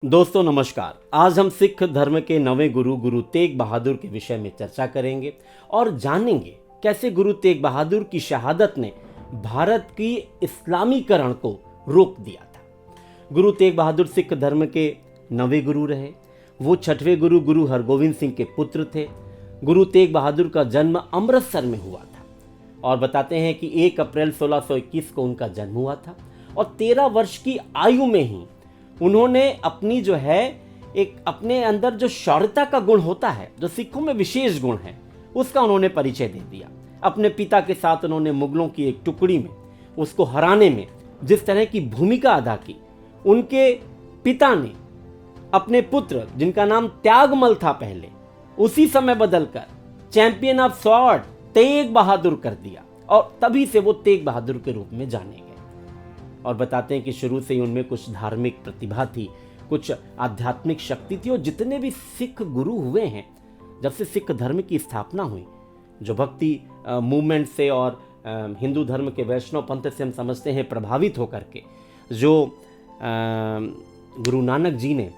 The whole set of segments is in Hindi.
दोस्तों नमस्कार। आज हम सिख धर्म के नवें गुरु गुरु तेग बहादुर के विषय में चर्चा करेंगे और जानेंगे कैसे गुरु तेग बहादुर की शहादत ने भारत की इस्लामीकरण को रोक दिया था। गुरु तेग बहादुर सिख धर्म के नवे गुरु रहे। वो छठवें गुरु गुरु हरगोविंद सिंह के पुत्र थे। गुरु तेग बहादुर का जन्म अमृतसर में हुआ था और बताते हैं कि 1 अप्रैल 1621 को उनका जन्म हुआ था और 13 वर्ष की आयु में ही उन्होंने अपनी जो है एक अपने अंदर जो शौर्यता का गुण होता है, जो सिखों में विशेष गुण है, उसका उन्होंने परिचय दे दिया। अपने पिता के साथ उन्होंने मुगलों की एक टुकड़ी में उसको हराने में जिस तरह की भूमिका अदा की, उनके पिता ने अपने पुत्र, जिनका नाम त्यागमल था पहले, उसी समय बदलकर champion of sword Tegh Bahadur कर दिया और तभी से वो तेग बहादुर के रूप में जाने गए। और बताते हैं कि शुरू से ही उनमें कुछ धार्मिक प्रतिभा थी, कुछ आध्यात्मिक शक्ति थी और जितने भी सिख गुरु हुए हैं, जब से सिख धर्म की स्थापना हुई, जो भक्ति मूवमेंट से और हिंदू धर्म के वैष्णव पंथ से हम समझते हैं प्रभावित होकर के, जो गुरु नानक जी ने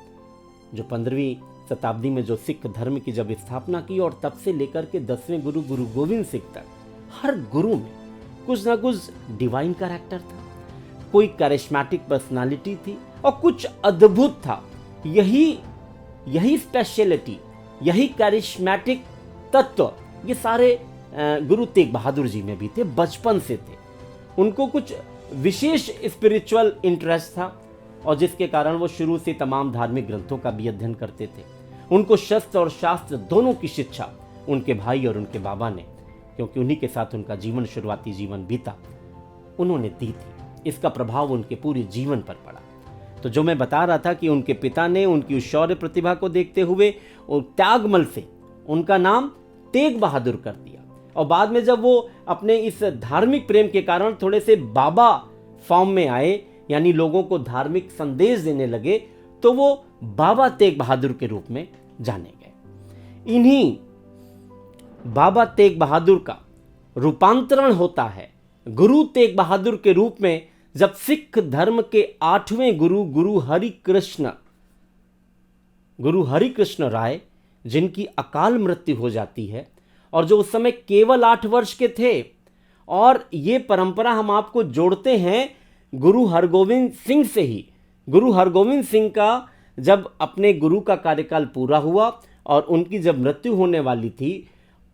जो 15वीं शताब्दी में जो सिख धर्म की जब स्थापना की और तब से लेकर के 10वें गुरु गुरु गोविंद सिंह तक, हर गुरु में कुछ ना कुछ डिवाइन कैरेक्टर था, कोई करिश्मेटिक पर्सनालिटी थी और कुछ अद्भुत था। यही स्पेशलिटी, यही करिश्मेटिक तत्व ये सारे गुरु तेग बहादुर जी में भी थे। बचपन से थे, उनको कुछ विशेष स्पिरिचुअल इंटरेस्ट था और जिसके कारण वो शुरू से तमाम धार्मिक ग्रंथों का भी अध्ययन करते थे। उनको शस्त्र और शास्त्र दोनों की शिक्षा उनके भाई और उनके बाबा ने, क्योंकि उन्हीं के साथ उनका शुरुआती जीवन बीता, उन्होंने दी थी। इसका प्रभाव उनके पूरे जीवन पर पड़ा। तो जो मैं बता रहा था कि उनके पिता ने उनकी उस शौर्य प्रतिभा को देखते हुए और त्यागमल से उनका नाम तेग बहादुर कर दिया और बाद में जब वो अपने इस धार्मिक प्रेम के कारण थोड़े से बाबा फॉर्म में आए, यानी लोगों को धार्मिक संदेश देने लगे, तो वो बाबा तेग बहादुर के रूप में जाने गए। इन्हीं बाबा तेग बहादुर का रूपांतरण होता है गुरु तेग बहादुर के रूप में जब सिख धर्म के 8वें गुरु गुरु हरिकृष्ण राय, जिनकी अकाल मृत्यु हो जाती है और जो उस समय केवल 8 वर्ष के थे। और ये परंपरा हम आपको जोड़ते हैं गुरु हरगोविंद सिंह से ही। गुरु हरगोविंद सिंह का जब अपने गुरु का कार्यकाल पूरा हुआ और उनकी जब मृत्यु होने वाली थी,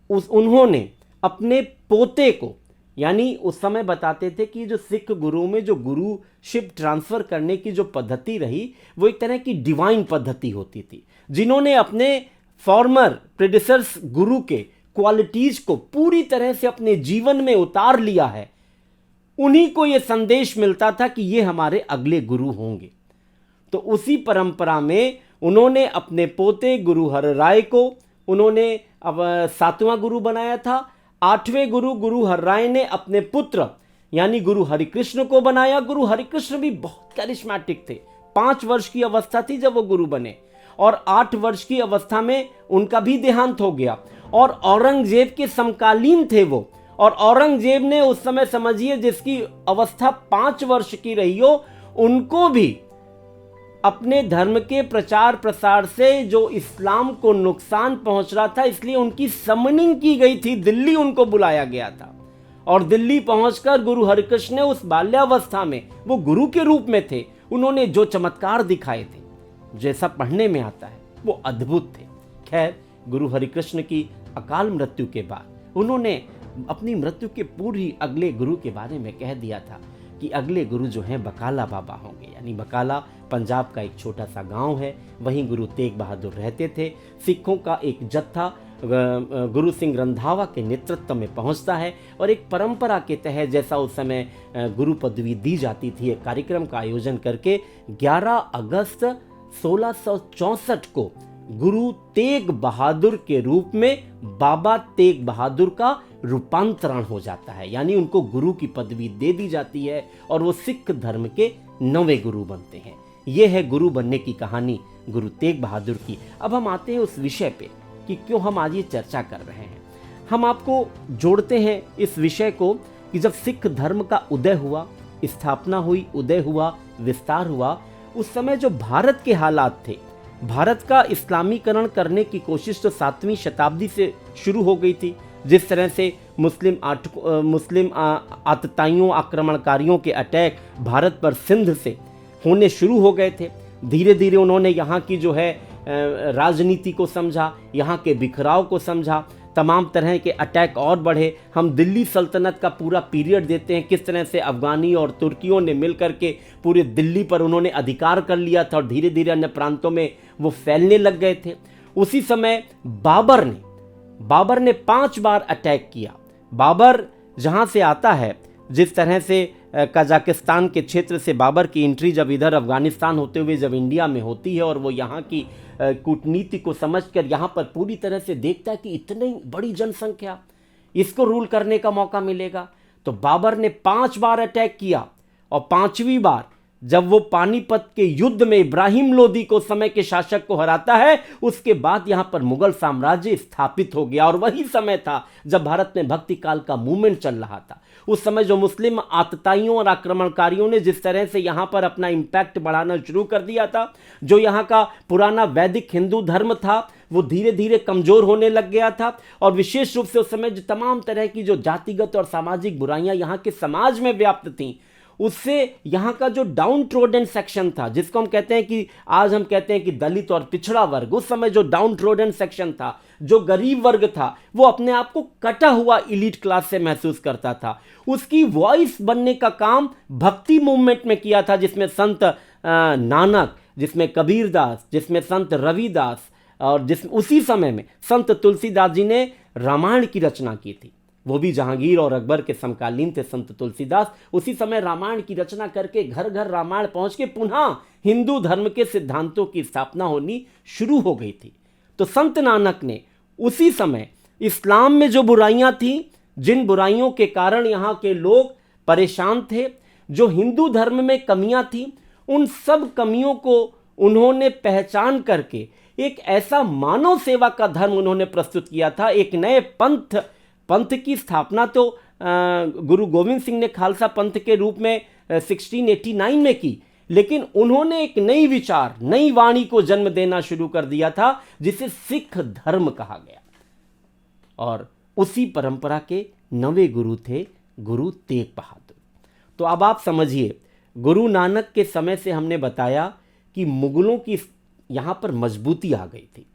उन्होंने अपने पोते को, यानी उस समय बताते थे कि जो सिख गुरुओं में जो गुरुशिप ट्रांसफर करने की जो पद्धति रही, वो एक तरह की डिवाइन पद्धति होती थी। जिन्होंने अपने फॉर्मर प्रेडिसर्स गुरु के क्वालिटीज को पूरी तरह से अपने जीवन में उतार लिया है, उन्हीं को यह संदेश मिलता था कि ये हमारे अगले गुरु होंगे। तो उसी परंपरा में उन्होंने अपने पोते गुरु हर राय को उन्होंने अब 7वां गुरु बनाया था। 8वें गुरु गुरु हर राय ने अपने पुत्र यानी गुरु हरिकृष्ण को बनाया। गुरु हरिकृष्ण भी बहुत करिश्मेटिक थे। 5 वर्ष की अवस्था थी जब वो गुरु बने और 8 वर्ष की अवस्था में उनका भी देहांत हो गया और औरंगजेब के समकालीन थे वो। और औरंगजेब ने उस समय, समझिए, जिसकी अवस्था 5 वर्ष की रही हो, उनको भी अपने धर्म के प्रचार प्रसार से जो इस्लाम को नुकसान पहुंच रहा था, इसलिए उनकी समनिंग की गई थी। दिल्ली उनको बुलाया गया था और दिल्ली पहुंचकर गुरु हरिकृष्ण ने उस बाल्यावस्था में, वो गुरु के रूप में थे, उन्होंने जो चमत्कार दिखाए थे, जैसा पढ़ने में आता है, वो अद्भुत थे। खैर, गुरु हरिकृष्ण की अकाल मृत्यु के बाद उन्होंने अपनी मृत्यु के पूर्व ही अगले गुरु के बारे में कह दिया था कि अगले गुरु जो हैं बकाला बाबा होंगे। यानी बकाला पंजाब का एक छोटा सा गांव है, वहीं गुरु तेग बहादुर रहते थे। सिखों का एक जत्था गुरु सिंह रंधावा के नेतृत्व में पहुंचता है और एक परंपरा के तहत, जैसा उस समय गुरु पदवी दी जाती थी, एक कार्यक्रम का आयोजन करके 11 अगस्त 1664 को गुरु तेग बहादुर के रूप में बाबा तेग बहादुर का रूपांतरण हो जाता है। यानी उनको गुरु की पदवी दे दी जाती है और वो सिख धर्म के 9वें गुरु बनते हैं। ये है गुरु बनने की कहानी गुरु तेग बहादुर की। अब हम आते हैं उस विषय पे कि क्यों हम आज ये चर्चा कर रहे हैं। हम आपको जोड़ते हैं इस विषय को कि जब सिख धर्म का उदय हुआ, स्थापना हुई, उदय हुआ, विस्तार हुआ, उस समय जो भारत के हालात थे, भारत का इस्लामीकरण करने की कोशिश तो 7वीं शताब्दी से शुरू हो गई थी। जिस तरह से मुस्लिम आतताइयों, आक्रमणकारियों के अटैक भारत पर सिंध से होने शुरू हो गए थे। धीरे धीरे उन्होंने यहाँ की जो है राजनीति को समझा, यहाँ के बिखराव को समझा, तमाम तरह के अटैक और बढ़े। हम दिल्ली सल्तनत का पूरा पीरियड देते हैं, किस तरह से अफगानी और तुर्कियों ने मिलकर के पूरे दिल्ली पर उन्होंने अधिकार कर लिया था और धीरे धीरे अन्य प्रांतों में वो फैलने लग गए थे। उसी समय बाबर ने 5 बार अटैक किया। बाबर जहाँ से आता है, जिस तरह से कजाकिस्तान के क्षेत्र से बाबर की एंट्री जब इधर अफगानिस्तान होते हुए जब इंडिया में होती है और वो यहाँ की कूटनीति को समझकर यहाँ पर पूरी तरह से देखता है कि इतनी बड़ी जनसंख्या, इसको रूल करने का मौका मिलेगा, तो बाबर ने 5 बार अटैक किया। और 5वीं बार जब वो पानीपत के युद्ध में इब्राहिम लोदी को, समय के शासक को हराता है, उसके बाद यहाँ पर मुगल साम्राज्य स्थापित हो गया। और वही समय था जब भारत में भक्ति काल का मूवमेंट चल रहा था। उस समय जो मुस्लिम आतताइयों और आक्रमणकारियों ने जिस तरह से यहाँ पर अपना इम्पैक्ट बढ़ाना शुरू कर दिया था, जो यहाँ का पुराना वैदिक हिंदू धर्म था वो धीरे धीरे कमजोर होने लग गया था। और विशेष रूप से उस समय जो तमाम तरह की जो जातिगत और सामाजिक बुराइयां यहाँ के समाज में व्याप्त थीं, उससे यहाँ का जो डाउन ट्रोडन सेक्शन था, जिसको हम कहते हैं कि आज हम कहते हैं कि दलित और पिछड़ा वर्ग, उस समय जो डाउन ट्रोडन सेक्शन था, जो गरीब वर्ग था, वो अपने आप को कटा हुआ इलीट क्लास से महसूस करता था। उसकी वॉइस बनने का काम भक्ति मूवमेंट में किया था, जिसमें संत नानक, जिसमें कबीरदास, जिसमें संत रविदास और उसी समय में संत तुलसीदास जी ने रामायण की रचना की थी। वो भी जहांगीर और अकबर के समकालीन थे संत तुलसीदास। उसी समय रामायण की रचना करके घर घर रामायण पहुंच के पुनः हिंदू धर्म के सिद्धांतों की स्थापना होनी शुरू हो गई थी। तो संत नानक ने उसी समय इस्लाम में जो बुराइयां थीं, जिन बुराइयों के कारण यहाँ के लोग परेशान थे, जो हिंदू धर्म में कमियां थीं, उन सब कमियों को उन्होंने पहचान करके एक ऐसा मानव सेवा का धर्म उन्होंने प्रस्तुत किया था। एक नए पंथ की स्थापना तो गुरु गोविंद सिंह ने खालसा पंथ के रूप में 1689 में की, लेकिन उन्होंने एक नई विचार, नई वाणी को जन्म देना शुरू कर दिया था, जिसे सिख धर्म कहा गया। और उसी परंपरा के 9वें गुरु थे गुरु तेग बहादुर। तो अब आप समझिए, गुरु नानक के समय से हमने बताया कि मुगलों की यहाँ पर मजबूती आ गई थी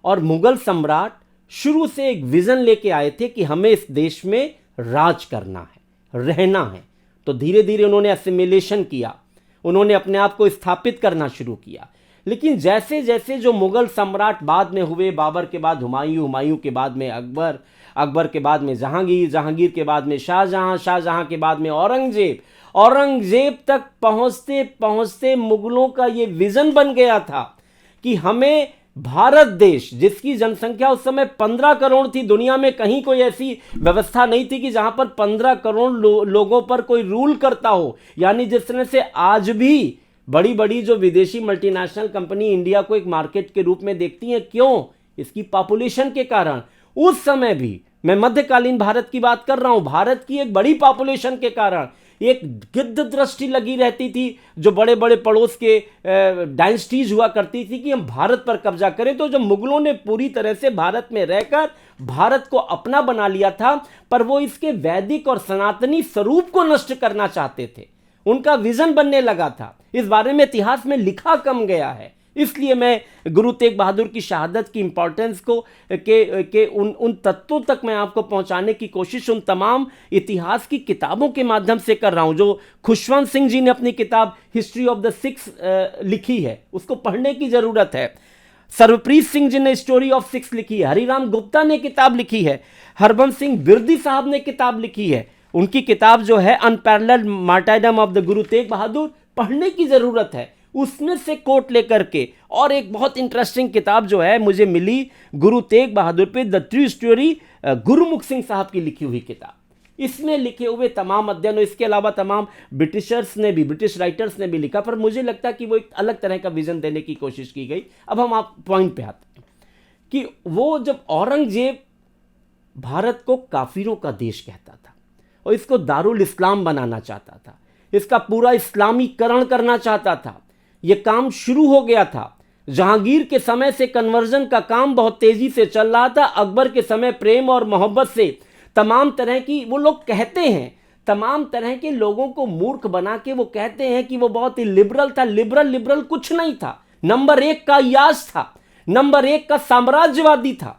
और मुगल सम्राट शुरू से एक विजन लेके आए थे कि हमें इस देश में राज करना है, रहना है। तो धीरे धीरे उन्होंने असिमिलेशन किया, उन्होंने अपने आप को स्थापित करना शुरू किया। लेकिन जैसे जैसे जो मुगल सम्राट बाद में हुए, बाबर के बाद हुमायूं, हुमायूं के बाद में अकबर, अकबर के बाद में जहांगीर, जहांगीर के बाद में शाहजहां, शाहजहां के बाद में औरंगजेब, औरंगजेब तक पहुंचते पहुंचते मुगलों का ये विजन बन गया था कि हमें भारत देश, जिसकी जनसंख्या उस समय 15 करोड़ थी, दुनिया में कहीं कोई ऐसी व्यवस्था नहीं थी कि जहां पर 15 करोड़ लोगों पर कोई रूल करता हो। यानी जिस तरह से आज भी बड़ी बड़ी जो विदेशी मल्टीनेशनल कंपनी इंडिया को एक मार्केट के रूप में देखती हैं, क्यों? इसकी पॉपुलेशन के कारण। उस समय भी, मैं मध्यकालीन भारत की बात कर रहा हूं, भारत की एक बड़ी पॉपुलेशन के कारण एक गिद्ध दृष्टि लगी रहती थी जो बड़े बड़े पड़ोस के डायनेस्टीज हुआ करती थी कि हम भारत पर कब्जा करें। तो जब मुगलों ने पूरी तरह से भारत में रहकर भारत को अपना बना लिया था, पर वो इसके वैदिक और सनातनी स्वरूप को नष्ट करना चाहते थे। उनका विजन बनने लगा था। इस बारे में इतिहास में लिखा कम गया है। इसलिए मैं गुरु तेग बहादुर की शहादत की इंपॉर्टेंस को उन तत्वों तक मैं आपको पहुंचाने की कोशिश उन तमाम इतिहास की किताबों के माध्यम से कर रहा हूं। जो खुशवंत सिंह जी ने अपनी किताब हिस्ट्री ऑफ द सिक्स लिखी है, उसको पढ़ने की जरूरत है। सर्वप्रीत सिंह जी ने स्टोरी ऑफ सिक्स लिखी है। हरिराम गुप्ता ने किताब लिखी है। हरबंस सिंह बिरदी साहब ने किताब लिखी है। उनकी किताब जो है unparalleled मार्टायरडम of the Guru Tegh Bahadur, पढ़ने की जरूरत है। उसमें से कोट लेकर के, और एक बहुत इंटरेस्टिंग किताब जो है मुझे मिली गुरु तेग बहादुर पे, द ट्रू स्टोरी, गुरुमुख सिंह साहब की लिखी हुई किताब। इसमें लिखे हुए तमाम अध्ययन, इसके अलावा तमाम ब्रिटिश राइटर्स ने भी लिखा, पर मुझे लगता है कि वो एक अलग तरह का विजन देने की कोशिश की गई। अब हम आप पॉइंट पे आते हैं कि वो जब औरंगजेब भारत को काफिरों का देश कहता था और इसको दारुल इस्लाम बनाना चाहता था, इसका पूरा इस्लामीकरण करना चाहता था, ये काम शुरू हो गया था। जहांगीर के समय से कन्वर्जन का काम बहुत तेजी से चल रहा था। अकबर के समय प्रेम और मोहब्बत से तमाम तरह की, वो लोग कहते हैं, तमाम तरह के लोगों को मूर्ख बना के वो कहते हैं कि वो बहुत ही लिबरल था। लिबरल कुछ नहीं था। नंबर 1 का यास था, नंबर 1 का साम्राज्यवादी था।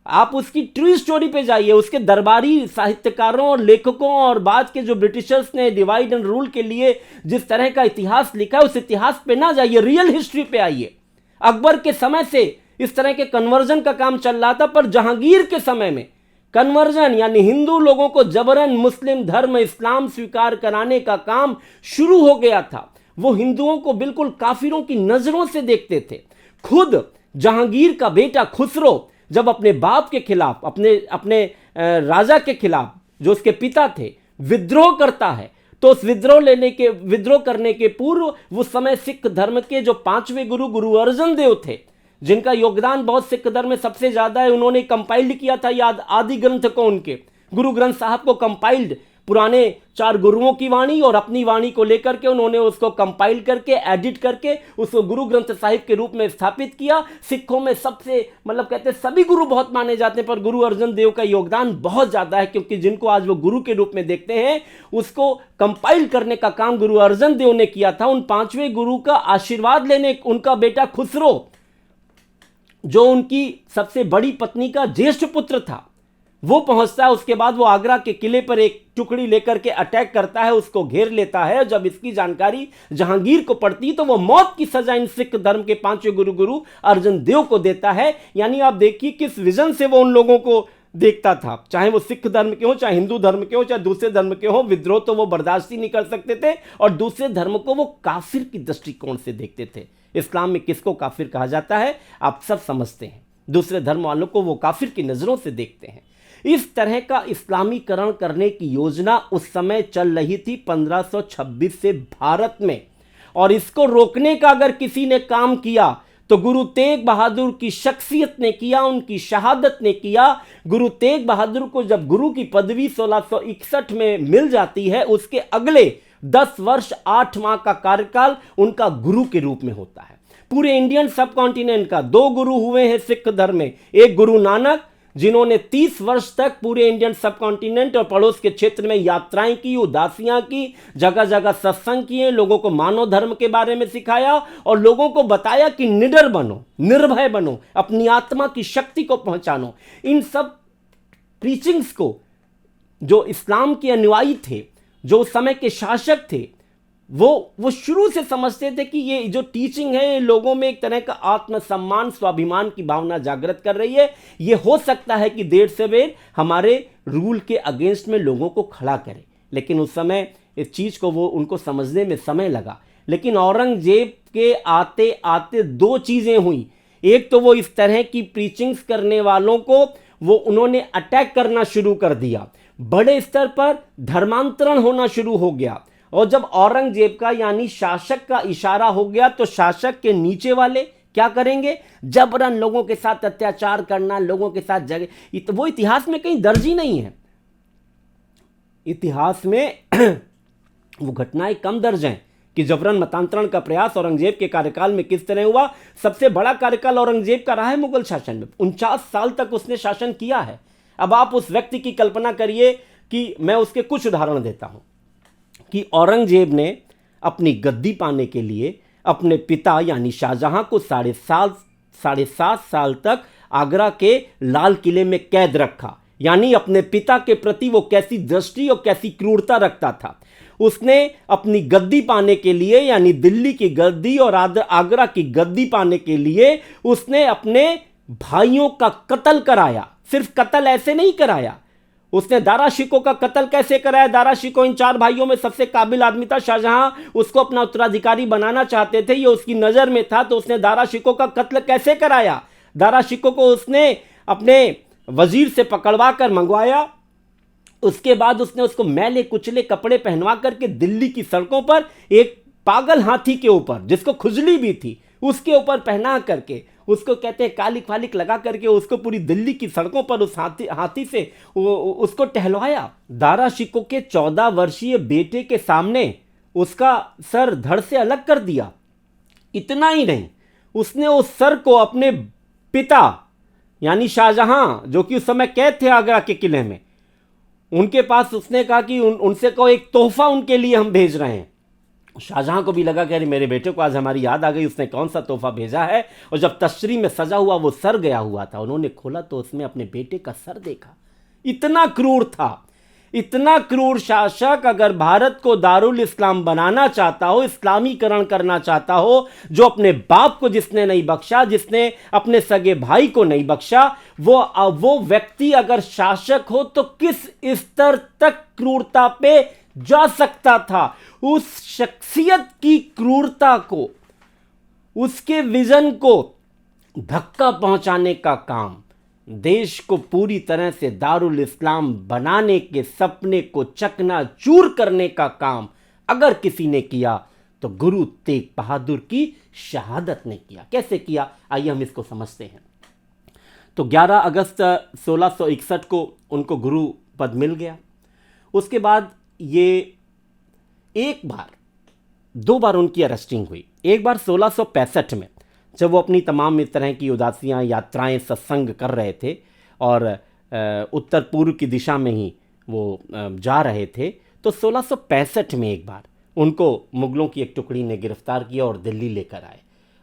आप उसकी ट्रू स्टोरी पे जाइए, उसके दरबारी साहित्यकारों और लेखकों और बाद के जो ब्रिटिशर्स ने डिवाइड एंड रूल के लिए जिस तरह का इतिहास लिखा है, उस इतिहास पे ना जाइए, रियल हिस्ट्री पे आइए। अकबर के समय से इस तरह के कन्वर्जन का काम चल रहा था, पर जहांगीर के समय में कन्वर्जन यानी हिंदू लोगों को जबरन मुस्लिम धर्म, इस्लाम स्वीकार कराने का काम शुरू हो गया था। वो हिंदुओं को बिल्कुल काफिरों की नजरों से देखते थे। खुद जहांगीर का बेटा खुसरो जब अपने बाप के खिलाफ, अपने राजा के खिलाफ, जो उसके पिता थे, विद्रोह करता है, तो उस विद्रोह करने के पूर्व उस समय सिख धर्म के जो 5वें गुरु अर्जन देव थे, जिनका योगदान बहुत सिख धर्म में सबसे ज्यादा है, उन्होंने कंपाइल्ड किया था याद आदि ग्रंथ को, उनके गुरु ग्रंथ साहब को कंपाइल्ड, पुराने 4 गुरुओं की वाणी और अपनी वाणी को लेकर के उन्होंने उसको कंपाइल करके, एडिट करके उसको गुरु ग्रंथ साहिब के रूप में स्थापित किया। सिखों में सबसे, मतलब कहते हैं सभी गुरु बहुत माने जाते हैं, पर गुरु अर्जन देव का योगदान बहुत ज्यादा है, क्योंकि जिनको आज वो गुरु के रूप में देखते हैं, उसको कंपाइल करने का काम गुरु अर्जन देव ने किया था। उन 5वें गुरु का आशीर्वाद लेने उनका बेटा खुसरो, जो उनकी सबसे बड़ी पत्नी का ज्येष्ठ पुत्र था, वो पहुंचता है। उसके बाद वो आगरा के किले पर एक टुकड़ी लेकर के अटैक करता है, उसको घेर लेता है। जब इसकी जानकारी जहांगीर को पड़ती तो वो मौत की सजा इन सिख धर्म के 5वें गुरु अर्जन देव को देता है। यानी आप देखिए किस विजन से वो उन लोगों को देखता था, चाहे वो सिख धर्म के हो, चाहे हिंदू धर्म के हो, चाहे दूसरे धर्म के हो। विद्रोह तो वो बर्दाश्त ही नहीं कर सकते थे, और दूसरे धर्म को वो काफिर की दृष्टिकोण से देखते थे। इस्लाम में किसको काफिर कहा जाता है आप सब समझते हैं, दूसरे धर्म वालों को वो काफिर की नजरों से देखते हैं। इस तरह का इस्लामीकरण करने की योजना उस समय चल रही थी 1526 से भारत में, और इसको रोकने का अगर किसी ने काम किया तो गुरु तेग बहादुर की शख्सियत ने किया, उनकी शहादत ने किया। गुरु तेग बहादुर को जब गुरु की पदवी 1661 में मिल जाती है, उसके अगले 10 वर्ष 8 माह का कार्यकाल उनका गुरु के रूप में होता है। पूरे इंडियन सब कॉन्टिनेंट का 2 गुरु हुए हैं सिख धर्म में। एक गुरु नानक, जिन्होंने 30 वर्ष तक पूरे इंडियन सब कॉन्टिनेंट और पड़ोस के क्षेत्र में यात्राएं की, उदासियां की, जगह जगह सत्संग किए, लोगों को मानव धर्म के बारे में सिखाया और लोगों को बताया कि निडर बनो, निर्भय बनो, अपनी आत्मा की शक्ति को पहचानो। इन सब प्रीचिंग्स को जो इस्लाम के अनुयायी थे, जो उस समय के शासक थे, वो शुरू से समझते थे कि ये जो टीचिंग है, लोगों में एक तरह का आत्मसम्मान, स्वाभिमान की भावना जागृत कर रही है। ये हो सकता है कि देर से बेर हमारे रूल के अगेंस्ट में लोगों को खड़ा करे, लेकिन उस समय इस चीज़ को वो उनको समझने में समय लगा। लेकिन औरंगजेब के आते आते 2 चीज़ें हुई। एक तो वो इस तरह की प्रीचिंग्स करने वालों को उन्होंने अटैक करना शुरू कर दिया, बड़े स्तर पर धर्मांतरण होना शुरू हो गया। और जब औरंगजेब का यानी शासक का इशारा हो गया तो शासक के नीचे वाले क्या करेंगे, जबरन लोगों के साथ अत्याचार करना, लोगों के साथ जगह, तो वो इतिहास में कहीं दर्ज ही नहीं है। इतिहास में वो घटनाएं कम दर्ज हैं कि जबरन मतांतरण का प्रयास औरंगजेब के कार्यकाल में किस तरह हुआ। सबसे बड़ा कार्यकाल औरंगजेब का रहा है मुगल शासन में, 49 साल तक उसने शासन किया है। अब आप उस व्यक्ति की कल्पना करिए कि मैं उसके कुछ उदाहरण देता हूं कि औरंगजेब ने अपनी गद्दी पाने के लिए अपने पिता यानी शाहजहां को 7.5 साल तक आगरा के लाल किले में कैद रखा। यानी अपने पिता के प्रति वो कैसी दृष्टि और कैसी क्रूरता रखता था। उसने अपनी गद्दी पाने के लिए यानी दिल्ली की गद्दी और आगरा की गद्दी पाने के लिए उसने अपने भाइयों का कत्ल कराया। सिर्फ कत्ल ऐसे नहीं कराया, उसने दारा शिकोह का कत्ल कैसे कराया। दारा शिकोह इन 4 भाइयों में सबसे काबिल आदमी था। शाहजहां उसको अपना उत्तराधिकारी बनाना चाहते थे, ये उसकी नजर में था, तो उसने दारा शिकोह का कत्ल कैसे कराया। दारा शिकोह को उसने अपने वजीर से पकड़वा कर मंगवाया। उसके बाद उसने उसको मैले कुचले कपड़े पहनवा करके दिल्ली की सड़कों पर एक पागल हाथी के ऊपर, जिसको खुजली भी थी, उसके ऊपर पहना करके, उसको कहते हैं कालिक फालिक लगा करके उसको पूरी दिल्ली की सड़कों पर उस हाथी से उसको टहलवाया। दारा शिकोह के 14 वर्षीय बेटे के सामने उसका सर धड़ से अलग कर दिया। इतना ही नहीं, उसने उस सर को अपने पिता यानी शाहजहां, जो कि उस समय कैद थे आगरा के किले में, उनके पास उसने कहा कि उनसे कहो एक तोहफा उनके लिए हम भेज रहे हैं। शाहजहां को भी लगा कि अरे मेरे बेटे को आज हमारी याद आ गई, उसने कौन सा तोहफा भेजा है। और जब तश्तरी में सजा हुआ वो सर गया हुआ था, उन्होंने खोला तो उसमें अपने बेटे का सर देखा। इतना क्रूर था, इतना क्रूर शासक अगर भारत को दारुल इस्लाम बनाना चाहता हो, इस्लामीकरण करना चाहता हो, जो अपने बाप को जिसने नहीं बख्शा, जिसने अपने सगे भाई को नहीं बख्शा, वो व्यक्ति अगर शासक हो तो किस स्तर तक क्रूरता पे जा सकता था। उस शख्सियत की क्रूरता को, उसके विजन को धक्का पहुंचाने का काम, देश को पूरी तरह से दारुल इस्लाम बनाने के सपने को चकनाचूर करने का काम अगर किसी ने किया तो गुरु तेग बहादुर की शहादत ने किया। कैसे किया, आइए हम इसको समझते हैं। तो 11 अगस्त 1661 को उनको गुरु पद मिल गया। उसके बाद ये दो बार उनकी अरेस्टिंग हुई। एक बार 1665 में, जब वो अपनी तमाम इस तरह की उदासियाँ, यात्राएं, सत्संग कर रहे थे और उत्तर पूर्व की दिशा में ही वो जा रहे थे, तो 1665 में एक बार उनको मुगलों की एक टुकड़ी ने गिरफ्तार किया और दिल्ली लेकर आए।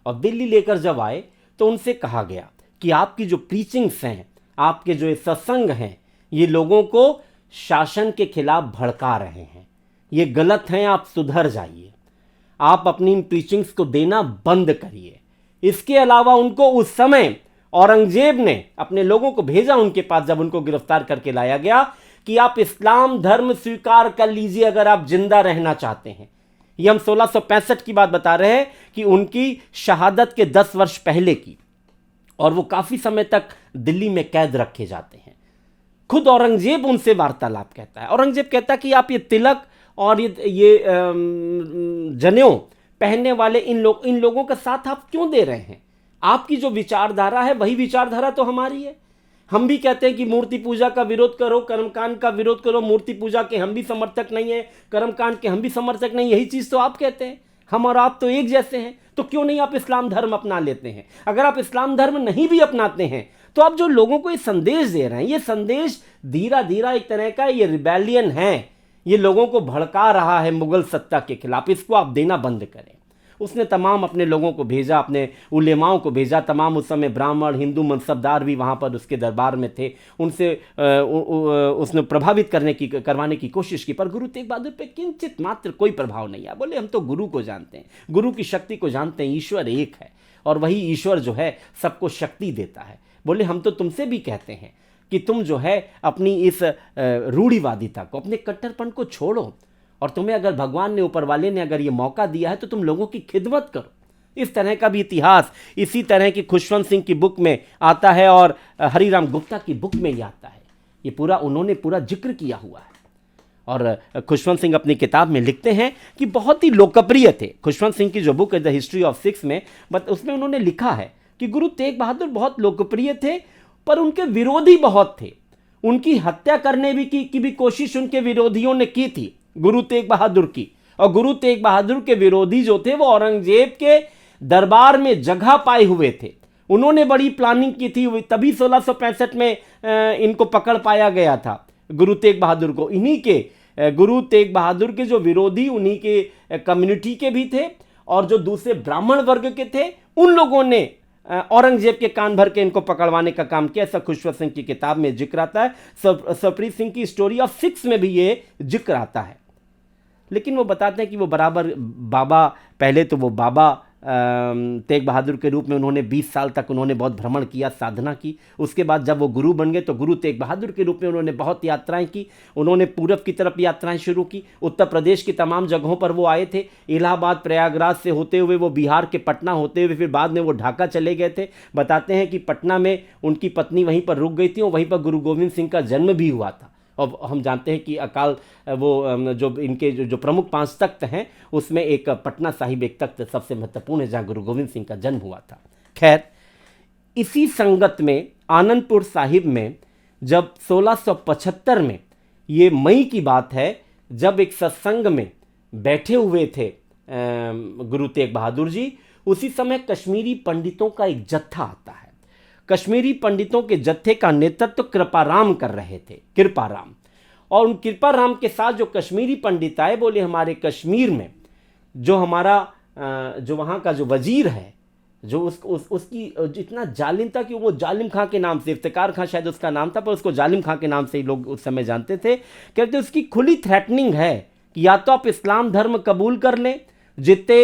और दिल्ली लेकर जब आए तो उनसे कहा गया कि आपकी जो प्रीचिंग्स हैं, आपके जो सत्संग हैं, ये लोगों को शासन के खिलाफ भड़का रहे हैं, ये गलत हैं, आप सुधर जाइए, आप अपनी इन प्रीचिंग्स को देना बंद करिए। इसके अलावा उनको उस समय औरंगजेब ने अपने लोगों को भेजा उनके पास, जब उनको गिरफ्तार करके लाया गया, कि आप इस्लाम धर्म स्वीकार कर लीजिए अगर आप जिंदा रहना चाहते हैं। ये हम 1665 की बात बता रहे हैं कि उनकी शहादत के 10 वर्ष पहले की, और वो काफी समय तक दिल्ली में कैद रखे जाते हैं। खुद औरंगजेब उनसे वार्तालाप कहता है। औरंगजेब कहता है कि आप ये तिलक और ये जनेऊ पहनने वाले इन लोगों का साथ आप क्यों दे रहे हैं? आपकी जो विचारधारा है वही विचारधारा तो हमारी है। हम भी कहते हैं कि मूर्ति पूजा का विरोध करो, कर्मकांड का विरोध करो। मूर्ति पूजा के हम भी समर्थक नहीं है, कर्मकांड के हम भी समर्थक नहीं, यही चीज़ तो आप कहते हैं। हम और आप तो एक जैसे हैं, तो क्यों नहीं आप इस्लाम धर्म अपना लेते हैं? अगर आप इस्लाम धर्म नहीं भी अपनाते हैं तो आप जो लोगों को ये संदेश दे रहे हैं, ये संदेश धीरा धीरा एक तरह का ये रिबेलियन है, ये लोगों को भड़का रहा है मुगल सत्ता के खिलाफ, इसको आप देना बंद करें। उसने तमाम अपने लोगों को भेजा, अपने उलेमाओं को भेजा। तमाम उस समय ब्राह्मण, हिंदू मनसबदार भी वहाँ पर उसके दरबार में थे। उनसे उसने प्रभावित करवाने की कोशिश की, पर गुरु तेग बहादुर पे किंचित मात्र कोई प्रभाव नहीं आया। बोले हम तो गुरु को जानते हैं, गुरु की शक्ति को जानते हैं, ईश्वर एक है और वही ईश्वर जो है सबको शक्ति देता है। बोले हम तो तुमसे भी कहते हैं कि तुम जो है अपनी इस रूढ़िवादिता को, अपने कट्टरपन को छोड़ो, और तुम्हें अगर भगवान ने, ऊपर वाले ने अगर ये मौका दिया है तो तुम लोगों की खिदमत करो। इस तरह का भी इतिहास इसी तरह की खुशवंत सिंह की बुक में आता है और हरिराम गुप्ता की बुक में ये आता है। ये पूरा उन्होंने पूरा जिक्र किया हुआ है। और खुशवंत सिंह अपनी किताब में लिखते हैं कि बहुत ही लोकप्रिय थे। खुशवंत सिंह की जो बुक है द हिस्ट्री ऑफ सिक्स में, उसमें उन्होंने लिखा है कि गुरु तेग बहादुर बहुत लोकप्रिय थे, पर उनके विरोधी बहुत थे। उनकी हत्या करने की भी कोशिश उनके विरोधियों ने की थी, गुरु तेग बहादुर की। और गुरु तेग बहादुर के विरोधी जो थे वो औरंगजेब के दरबार में जगह पाए हुए थे। उन्होंने बड़ी प्लानिंग की थी, तभी 1665 में इनको पकड़ पाया गया था गुरु तेग बहादुर को। इन्हीं के गुरु तेग बहादुर के जो विरोधी उन्हीं के कम्युनिटी के भी थे, और जो दूसरे ब्राह्मण वर्ग के थे, उन लोगों ने औरंगजेब के कान भर के इनको पकड़वाने का काम किया। ऐसा खुशवंत सिंह की किताब में जिक्र आता है। सरप्रीत सिंह की स्टोरी ऑफ सिक्स में भी ये जिक्र आता है। लेकिन वो बताते हैं कि वो बराबर बाबा, पहले तो वो बाबा तेग बहादुर के रूप में उन्होंने 20 साल तक उन्होंने बहुत भ्रमण किया, साधना की। उसके बाद जब वो गुरु बन गए तो गुरु तेग बहादुर के रूप में उन्होंने बहुत यात्राएं की। उन्होंने पूरब की तरफ यात्राएं शुरू की, उत्तर प्रदेश की तमाम जगहों पर वो आए थे। इलाहाबाद, प्रयागराज से होते हुए वो बिहार के पटना होते हुए फिर बाद में वो ढाका चले गए थे। बताते हैं कि पटना में उनकी पत्नी वहीं पर रुक गई थी और वहीं पर गुरु गोविंद सिंह का जन्म भी हुआ था। और हम जानते हैं कि अकाल वो जो इनके जो प्रमुख 5 तख्त हैं उसमें एक पटना साहिब एक तख्त सबसे महत्वपूर्ण है, जहाँ गुरु गोविंद सिंह का जन्म हुआ था। खैर, इसी संगत में आनंदपुर साहिब में जब 1675 में, ये मई की बात है, जब एक सत्संग में बैठे हुए थे गुरु तेग बहादुर जी, उसी समय कश्मीरी पंडितों का एक जत्था आता है। कश्मीरी पंडितों के जत्थे का नेतृत्व कृपाराम कर रहे थे, कृपाराम। और उन कृपाराम के साथ जो कश्मीरी पंडित आए, बोले हमारे कश्मीर में जो हमारा जो वहाँ का जो वजीर है, जो उसकी इतना जालिम था कि वो जालिम खां के नाम से, इफ्तिकार खां शायद उसका नाम था, पर उसको जालिम खां के नाम से ही लोग उस समय जानते थे। कहते उसकी खुली थ्रेटनिंग है कि या तो आप इस्लाम धर्म कबूल कर लें, जितने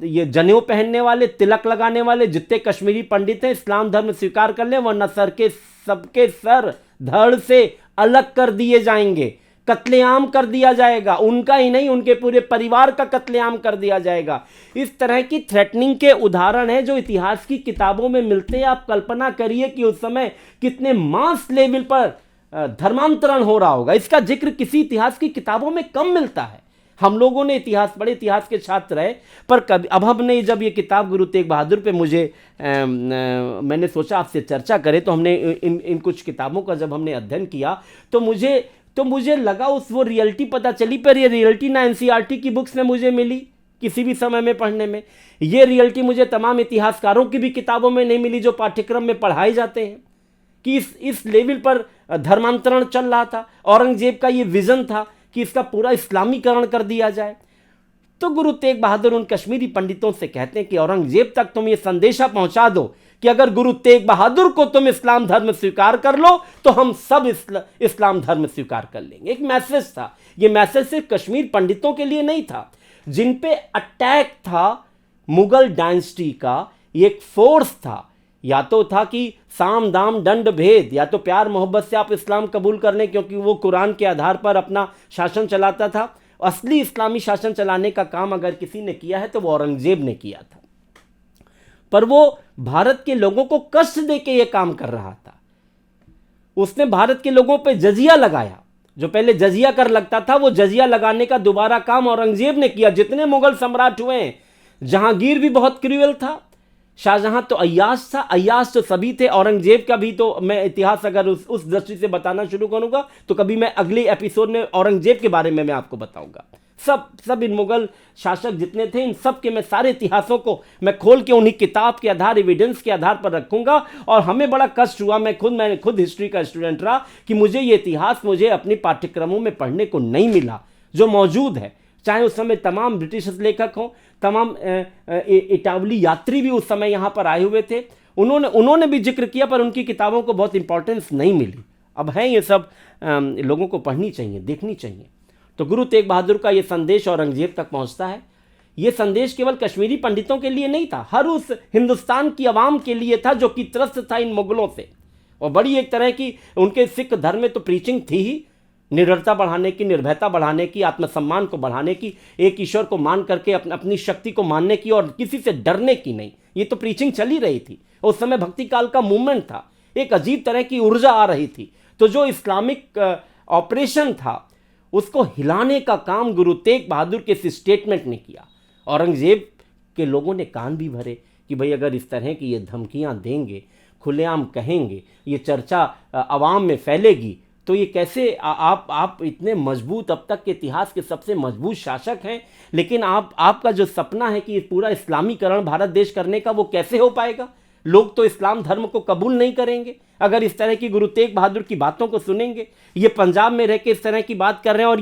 ये जनेऊ पहनने वाले, तिलक लगाने वाले जितने कश्मीरी पंडित हैं, इस्लाम धर्म स्वीकार कर लें, वरना सबके सर धड़ से अलग कर दिए जाएंगे, कत्लेआम कर दिया जाएगा। उनका ही नहीं, उनके पूरे परिवार का कत्लेआम कर दिया जाएगा। इस तरह की थ्रेटनिंग के उदाहरण हैं जो इतिहास की किताबों में मिलते हैं। आप कल्पना करिए कि उस समय कितने मास लेवल पर धर्मांतरण हो रहा होगा। इसका जिक्र किसी इतिहास की किताबों में कम मिलता है। हम लोगों ने इतिहास पढ़े, इतिहास के छात्र रहे, पर कभी अब हमने जब ये किताब गुरु तेग बहादुर पे मैंने सोचा आपसे चर्चा करें, तो हमने इन कुछ किताबों का जब हमने अध्ययन किया तो मुझे लगा वो रियलिटी पता चली। पर ये रियलिटी ना एनसीईआरटी की बुक्स में मुझे मिली किसी भी समय में पढ़ने में, ये रियलिटी मुझे तमाम इतिहासकारों की भी किताबों में नहीं मिली जो पाठ्यक्रम में पढ़ाए जाते हैं, कि इस लेवल पर धर्मांतरण चल रहा था। औरंगजेब का ये विजन था कि इसका पूरा इस्लामीकरण कर दिया जाए। तो गुरु तेग बहादुर उन कश्मीरी पंडितों से कहते हैं कि औरंगजेब तक तुम ये संदेशा पहुंचा दो कि अगर गुरु तेग बहादुर को तुम इस्लाम धर्म स्वीकार कर लो तो हम सब इस्लाम धर्म स्वीकार कर लेंगे। एक मैसेज था। ये मैसेज सिर्फ कश्मीर पंडितों के लिए नहीं था, जिन पे अटैक था मुगल डायनेस्टी का, एक फोर्स था। या तो था कि साम दाम दंड भेद, या तो प्यार मोहब्बत से आप इस्लाम कबूल कर लें, क्योंकि वो कुरान के आधार पर अपना शासन चलाता था। असली इस्लामी शासन चलाने का काम अगर किसी ने किया है तो वो औरंगजेब ने किया था। पर वो भारत के लोगों को कष्ट देके ये काम कर रहा था। उसने भारत के लोगों पे जजिया लगाया। जो पहले जजिया कर लगता था, वो जजिया लगाने का दोबारा काम औरंगजेब ने किया। जितने मुगल सम्राट हुए, जहांगीर भी बहुत क्रूएल था, शाहजहां तो अय्याश था, अय्याश तो सभी थे। औरंगजेब का भी तो मैं इतिहास अगर उस दृष्टि से बताना शुरू करूंगा तो कभी मैं अगले एपिसोड में औरंगजेब के बारे में मैं आपको बताऊंगा। सब इन मुगल शासक जितने थे, इन सब के मैं सारे इतिहासों को मैं खोल के उन्हीं किताब के आधार, एविडेंस के आधार पर रखूंगा। और हमें बड़ा कष्ट हुआ, मैंने खुद हिस्ट्री का स्टूडेंट रहा, कि मुझे ये इतिहास मुझे अपने पाठ्यक्रमों में पढ़ने को नहीं मिला जो मौजूद है। चाहे उस समय तमाम ब्रिटिश लेखक हों, तमाम इटावली यात्री भी उस समय यहाँ पर आए हुए थे, उन्होंने भी जिक्र किया, पर उनकी किताबों को बहुत इंपॉर्टेंस नहीं मिली। अब है ये सब लोगों को पढ़नी चाहिए, देखनी चाहिए। तो गुरु तेग बहादुर का ये संदेश औरंगजेब तक पहुँचता है। ये संदेश केवल कश्मीरी पंडितों के लिए नहीं था, हर उस हिंदुस्तान की आवाम के लिए था जो कि त्रस्त था इन मुगलों से। और बड़ी एक तरह की उनके सिख धर्म में तो प्रीचिंग थी ही, निडरता बढ़ाने की, निर्भयता बढ़ाने की, आत्मसम्मान को बढ़ाने की, एक ईश्वर को मान करके अपनी शक्ति को मानने की और किसी से डरने की नहीं। ये तो प्रीचिंग चली रही थी। उस समय भक्ति काल का मूवमेंट था, एक अजीब तरह की ऊर्जा आ रही थी। तो जो इस्लामिक ऑपरेशन था उसको हिलाने का काम गुरु तेग बहादुर के इस स्टेटमेंट ने किया। औरंगजेब के लोगों ने कान भी भरे कि भाई अगर इस तरह की ये धमकियां देंगे, खुलेआम कहेंगे, ये चर्चा आवाम में फैलेगी, तो ये कैसे आप इतने मजबूत, अब तक के इतिहास के सबसे मजबूत शासक हैं, लेकिन आपका जो सपना है कि पूरा इस्लामीकरण भारत देश करने का, वो कैसे हो पाएगा? लोग तो इस्लाम धर्म को कबूल नहीं करेंगे अगर इस तरह की गुरु तेग बहादुर की बातों को सुनेंगे। ये पंजाब में रह के इस तरह की बात कर रहे हैं, और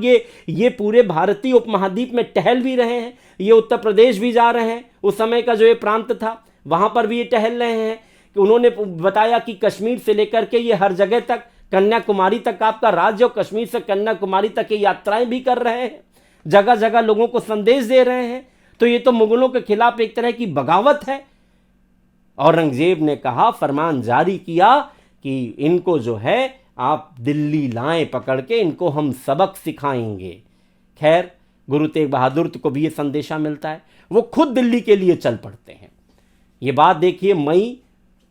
ये पूरे भारतीय उपमहाद्वीप में टहल भी रहे हैं, ये उत्तर प्रदेश भी जा रहे हैं, उस समय का जो ये प्रांत था वहाँ पर भी ये टहल रहे हैं। कि उन्होंने बताया कि कश्मीर से लेकर के ये हर जगह तक, कन्याकुमारी तक आपका राज्य, और कश्मीर से कन्याकुमारी तक ये यात्राएं भी कर रहे हैं, जगह जगह लोगों को संदेश दे रहे हैं। तो ये तो मुगलों के खिलाफ एक तरह की बगावत है। औरंगजेब ने कहा, फरमान जारी किया कि इनको जो है आप दिल्ली लाएं पकड़ के, इनको हम सबक सिखाएंगे। खैर, गुरु तेग बहादुर को भी ये संदेशा मिलता है, वो खुद दिल्ली के लिए चल पड़ते हैं। ये बात देखिए, मई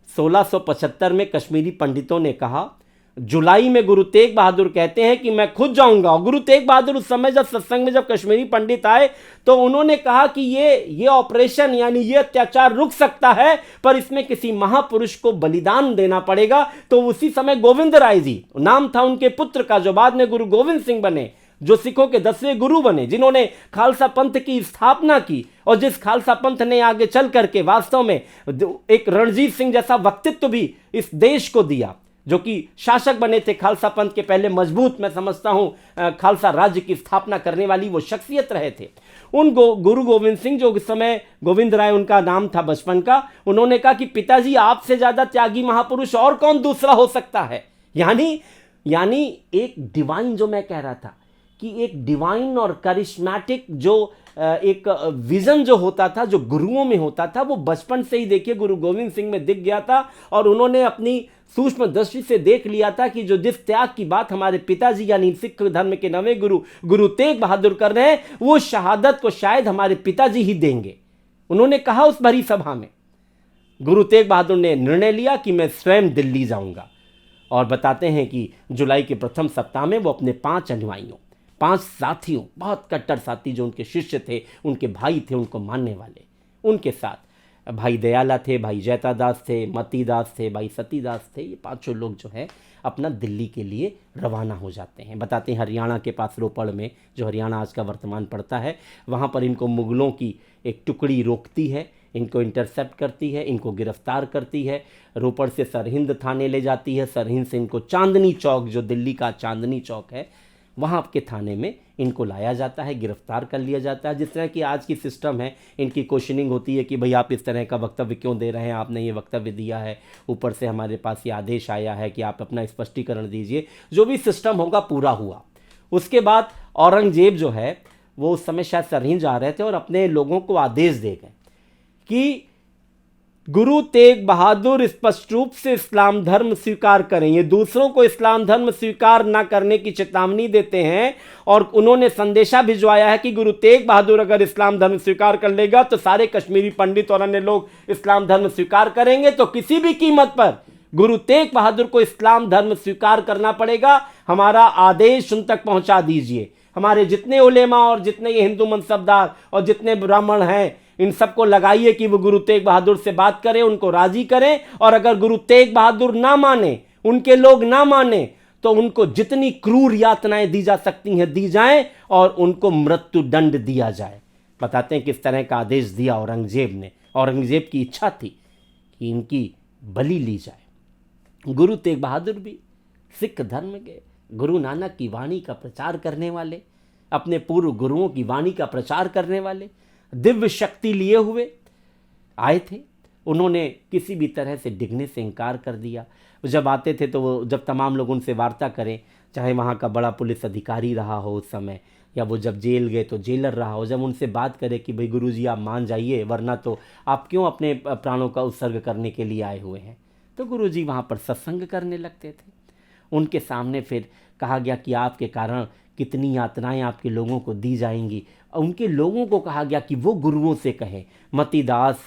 1675 में कश्मीरी पंडितों ने कहा। जुलाई में गुरु तेग बहादुर कहते हैं कि मैं खुद जाऊंगा। और गुरु तेग बहादुर उस समय जब सत्संग में जब कश्मीरी पंडित आए तो उन्होंने कहा कि ये ऑपरेशन यानी ये अत्याचार रुक सकता है, पर इसमें किसी महापुरुष को बलिदान देना पड़ेगा। तो उसी समय गोविंद राय जी नाम था उनके पुत्र का, जो बाद में गुरु गोविंद सिंह बने, जो सिखों के 10वें गुरु बने, जिन्होंने खालसा पंथ की स्थापना की और जिस खालसा पंथ ने आगे चल करके वास्तव में एक रणजीत सिंह जैसा व्यक्तित्व भी इस देश को दिया, जो कि शासक बने थे खालसा पंथ के पहले, मजबूत मैं समझता हूं खालसा राज्य की स्थापना करने वाली वो शख्सियत रहे थे। उन गुरु गोविंद सिंह, जो इस समय गोविंद राय उनका नाम था बचपन का, उन्होंने कहा कि पिताजी आपसे ज्यादा त्यागी महापुरुष और कौन दूसरा हो सकता है। यानी एक डिवाइन, जो मैं कह रहा था कि एक डिवाइन और करिश्मेटिक जो एक विजन जो होता था, जो गुरुओं में होता था, वो बचपन से ही देखिए गुरु गोविंद सिंह में दिख गया था। और उन्होंने अपनी सूक्ष्म दृष्टि से देख लिया था कि जो जिस त्याग की बात हमारे पिताजी यानी सिख धर्म के नवें गुरु गुरु तेग बहादुर कर रहे हैं, वो शहादत को शायद हमारे पिताजी ही देंगे। उन्होंने कहा उस भरी सभा में, गुरु तेग बहादुर ने निर्णय लिया कि मैं स्वयं दिल्ली जाऊंगा। और बताते हैं कि जुलाई के प्रथम सप्ताह में वो अपने 5 अनुयायियों, 5 साथियों, बहुत कट्टर साथी जो उनके शिष्य थे, उनके भाई थे, उनको मानने वाले, उनके साथ भाई दयाला थे, भाई जैता दास थे, मती दास थे, भाई सती दास थे, ये 5 लोग जो है अपना दिल्ली के लिए रवाना हो जाते हैं। बताते हैं हरियाणा के पास रोपड़ में, जो हरियाणा आज का वर्तमान पड़ता है, वहाँ पर इनको मुगलों की एक टुकड़ी रोकती है, इनको इंटरसेप्ट करती है, इनको गिरफ्तार करती है, रोपड़ से सरहिंद थाने ले जाती है, सरहिंद से इनको चांदनी चौक, जो दिल्ली का चांदनी चौक है, वहाँ के थाने में इनको लाया जाता है, गिरफ्तार कर लिया जाता है। जिस तरह की आज की सिस्टम है, इनकी क्वेश्चनिंग होती है कि भाई आप इस तरह का वक्तव्य क्यों दे रहे हैं, आपने ये वक्तव्य दिया है, ऊपर से हमारे पास ये आदेश आया है कि आप अपना स्पष्टीकरण दीजिए। जो भी सिस्टम होगा पूरा हुआ। उसके बाद औरंगजेब जो है वो उस समय शायद सरहिंद जा रहे थे और अपने लोगों को आदेश दे गए कि गुरु तेग बहादुर स्पष्ट रूप से इस्लाम धर्म स्वीकार करें। ये दूसरों को इस्लाम धर्म स्वीकार न करने की चेतावनी देते हैं और उन्होंने संदेशा भिजवाया है कि गुरु तेग बहादुर अगर इस्लाम धर्म स्वीकार कर लेगा तो सारे कश्मीरी पंडित और अन्य लोग इस्लाम धर्म स्वीकार करेंगे, तो किसी भी कीमत पर गुरु तेग बहादुर को इस्लाम धर्म स्वीकार करना पड़ेगा। हमारा आदेश उन तक पहुंचा दीजिए। हमारे जितने उलेमा और जितने ये हिंदू मनसबदार और जितने ब्राह्मण हैं, इन सबको लगाइए कि वो गुरु तेग बहादुर से बात करें, उनको राजी करें। और अगर गुरु तेग बहादुर ना माने, उनके लोग ना माने, तो उनको जितनी क्रूर यातनाएं दी जा सकती हैं दी जाएं और उनको मृत्यु दंड दिया जाए। बताते हैं किस तरह का आदेश दिया औरंगजेब ने। औरंगजेब की इच्छा थी कि इनकी बलि ली जाए। गुरु तेग बहादुर भी सिख धर्म के गुरु नानक की वाणी का प्रचार करने वाले, अपने पूर्व गुरुओं की वाणी का प्रचार करने वाले, दिव्य शक्ति लिए हुए आए थे। उन्होंने किसी भी तरह से डिगने से इनकार कर दिया। जब आते थे तो वो, जब तमाम लोग उनसे वार्ता करें, चाहे वहाँ का बड़ा पुलिस अधिकारी रहा हो उस समय, या वो जब जेल गए तो जेलर रहा हो, जब उनसे बात करे कि भाई गुरुजी आप मान जाइए, वरना तो आप क्यों अपने प्राणों का उत्सर्ग करने के लिए आए हुए हैं, तो गुरुजी वहाँ पर सत्संग करने लगते थे। उनके सामने फिर कहा गया कि आपके कारण कितनी यातनाएं आपके लोगों को दी जाएंगी। उनके लोगों को कहा गया कि वो गुरुओं से कहें, मतीदास,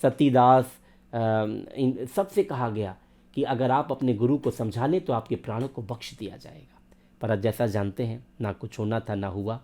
सतीदास, इन सबसे कहा गया कि अगर आप अपने गुरु को समझा लें तो आपके प्राणों को बख्श दिया जाएगा। पर जैसा जानते हैं, ना कुछ होना था ना हुआ।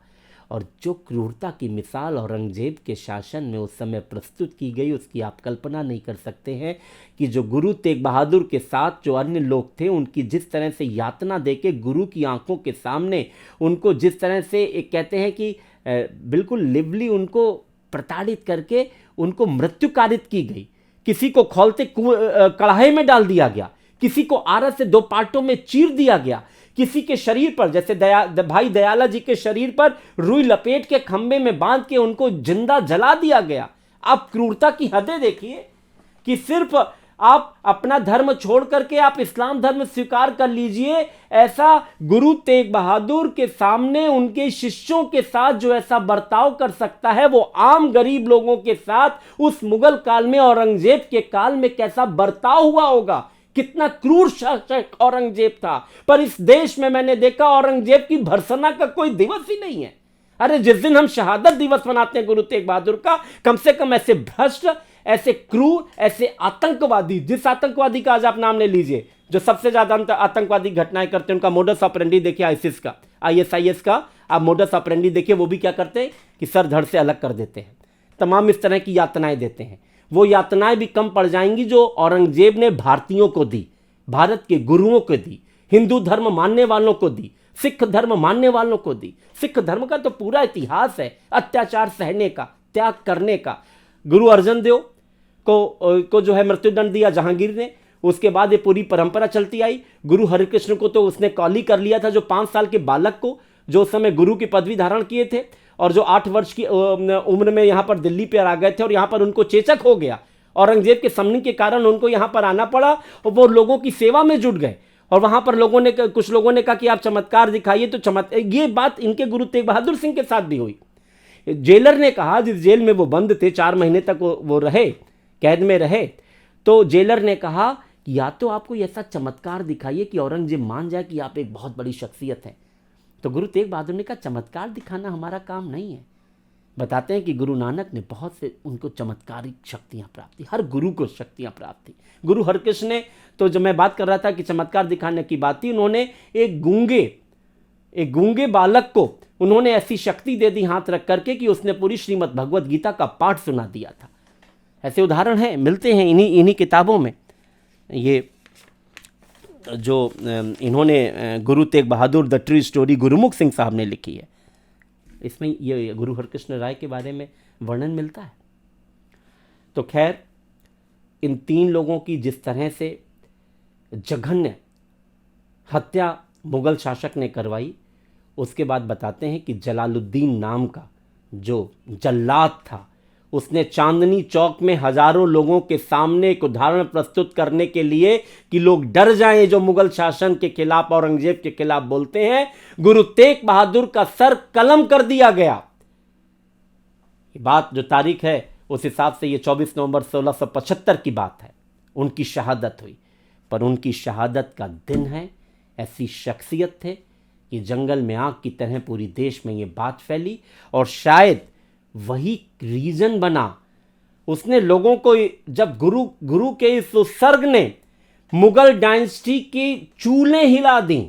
और जो क्रूरता की मिसाल औरंगजेब के शासन में उस समय प्रस्तुत की गई, उसकी आप कल्पना नहीं कर सकते हैं कि जो गुरु तेग बहादुर के साथ जो अन्य लोग थे, उनकी जिस तरह से यातना देके गुरु की आंखों के सामने उनको जिस तरह से एक कहते हैं कि बिल्कुल लिवली उनको प्रताड़ित करके उनको मृत्यु कारित की गई। किसी को खौलते कढ़ाई में डाल दिया गया, किसी को आरस से 2 पार्टों में चीर दिया गया, किसी के शरीर पर, जैसे भाई दयाला जी के शरीर पर रुई लपेट के खंबे में बांध के उनको जिंदा जला दिया गया। आप क्रूरता की हदें देखिए कि सिर्फ आप अपना धर्म छोड़ करके आप इस्लाम धर्म स्वीकार कर लीजिए। ऐसा गुरु तेग बहादुर के सामने उनके शिष्यों के साथ जो ऐसा बर्ताव कर सकता है, वो आम गरीब लोगों के साथ उस मुगल काल में, औरंगजेब के काल में कैसा बर्ताव हुआ होगा। कितना क्रूर शासक औरंगजेब था। पर इस देश में मैंने देखा औरंगजेब की भर्त्सना का कोई दिवस ही नहीं है। अरे जिस दिन हम शहादत दिवस मनाते हैं गुरु तेग बहादुर का, कम से कम ऐसे भ्रष्ट, ऐसे क्रूर, ऐसे आतंकवादी, जिस आतंकवादी का आज आप नाम ले लीजिए, जो सबसे ज्यादा आतंकवादी घटनाएं करते हैं, उनका मोडस ऑपरेंडी देखिए, आईसिस का, ISIS का आप मोडस ऑपरेंडी देखिए। वो भी क्या करते हैं कि सर धड़ से अलग कर देते हैं, तमाम इस तरह की यातनाएं देते हैं। वो यातनाएं भी कम पड़ जाएंगी जो औरंगजेब ने भारतीयों को दी, भारत के गुरुओं को दी, हिंदू धर्म मानने वालों को दी, सिख धर्म मानने वालों को दी। सिख धर्म का तो पूरा इतिहास है अत्याचार सहने का, त्याग करने का। गुरु अर्जन देव को जो है मृत्युदंड दिया जहांगीर ने, उसके बाद ये पूरी परंपरा चलती आई। गुरु हरिकृष्ण को तो उसने कॉली कर लिया था, जो 5 साल के बालक को, जो उस समय गुरु की पदवी धारण किए थे और जो 8 वर्ष की उम्र में यहाँ पर दिल्ली पर आ गए थे और यहाँ पर उनको चेचक हो गया, औरंगजेब के समनी के कारण उनको यहाँ पर आना पड़ा और वो लोगों की सेवा में जुट गए। और वहां पर कुछ लोगों ने कहा कि आप चमत्कार दिखाइए, तो ये बात इनके गुरु तेग बहादुर सिंह के साथ भी हुई। जेलर ने कहा, जिस जेल में वो बंद थे 4 महीने तक वो रहे, कैद में रहे, तो जेलर ने कहा कि या तो आपको ऐसा चमत्कार दिखाइए कि औरंगजेब मान जाए कि आप एक बहुत बड़ी शख्सियत है। तो गुरु तेग बहादुर ने कहा चमत्कार दिखाना हमारा काम नहीं है। बताते हैं कि गुरु नानक ने बहुत से उनको चमत्कारिक शक्तियां प्राप्त थी, हर गुरु को शक्तियां प्राप्त थी। गुरु हरकृष्ण ने तो जब मैं बात कर रहा था कि चमत्कार दिखाने की बात थी, उन्होंने एक गूंगे बालक को उन्होंने ऐसी शक्ति दे दी हाथ रख करके कि उसने पूरी श्रीमद् भगवद गीता का पाठ सुना दिया था। ऐसे उदाहरण हैं, मिलते हैं इन्हीं किताबों में। ये जो इन्होंने Guru Tegh Bahadur the true story गुरुमुख सिंह साहब ने लिखी है, इसमें ये गुरु हरकृष्ण राय के बारे में वर्णन मिलता है। तो खैर, इन 3 लोगों की जिस तरह से जघन्य हत्या मुगल शासक ने करवाई, उसके बाद बताते हैं कि जलालुद्दीन नाम का जो जल्लाद था, उसने चांदनी चौक में हजारों लोगों के सामने एक उदाहरण प्रस्तुत करने के लिए कि लोग डर जाएं जो मुगल शासन के खिलाफ, औरंगजेब के खिलाफ बोलते हैं, गुरु तेग बहादुर का सर कलम कर दिया गया। ये बात जो तारीख है उस हिसाब से ये 24 नवंबर 1675 की बात है, उनकी शहादत हुई। पर उनकी शहादत का दिन है, ऐसी शख्सियत थे कि जंगल में आग की तरह पूरी देश में ये बात फैली और शायद वही रीजन बना। उसने लोगों को, जब गुरु के इस उत्सर्ग ने मुगल डायनेस्टी की चूलें हिला दी,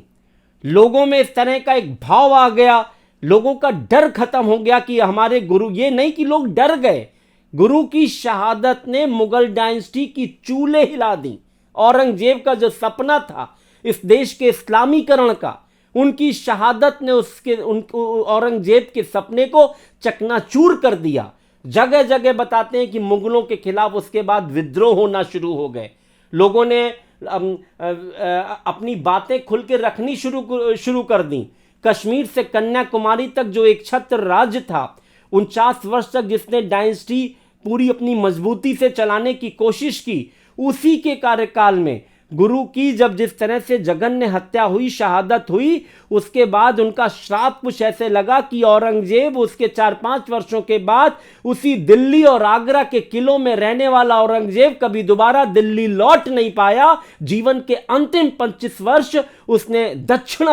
लोगों में इस तरह का एक भाव आ गया, लोगों का डर खत्म हो गया कि हमारे गुरु, ये नहीं कि लोग डर गए, गुरु की शहादत ने मुगल डायनेस्टी की चूलें हिला दी। औरंगजेब का जो सपना था इस देश के इस्लामीकरण का, उनकी शहादत ने औरंगजेब के सपने को चकनाचूर कर दिया। जगह जगह बताते हैं कि मुगलों के खिलाफ उसके बाद विद्रोह होना शुरू हो गए। लोगों ने अपनी बातें खुल के रखनी शुरू कर दी। कश्मीर से कन्याकुमारी तक जो एक छत्र राज्य था, 49 वर्ष तक जिसने डायनेस्टी पूरी अपनी मजबूती से चलाने की कोशिश की, उसी के कार्यकाल में गुरु की जब जिस तरह से जघन्य हत्या हुई, शहादत हुई, उसके बाद उनका श्राप कुछ ऐसे लगा कि औरंगजेब उसके 4-5 वर्षों के बाद उसी दिल्ली और आगरा के किलों में रहने वाला औरंगजेब कभी दोबारा दिल्ली लौट नहीं पाया। जीवन के अंतिम 25 वर्ष उसने दक्षिण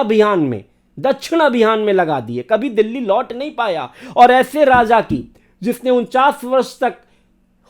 अभियान में लगा दिए, कभी दिल्ली लौट नहीं पाया। और ऐसे राजा की जिसने 49 वर्ष तक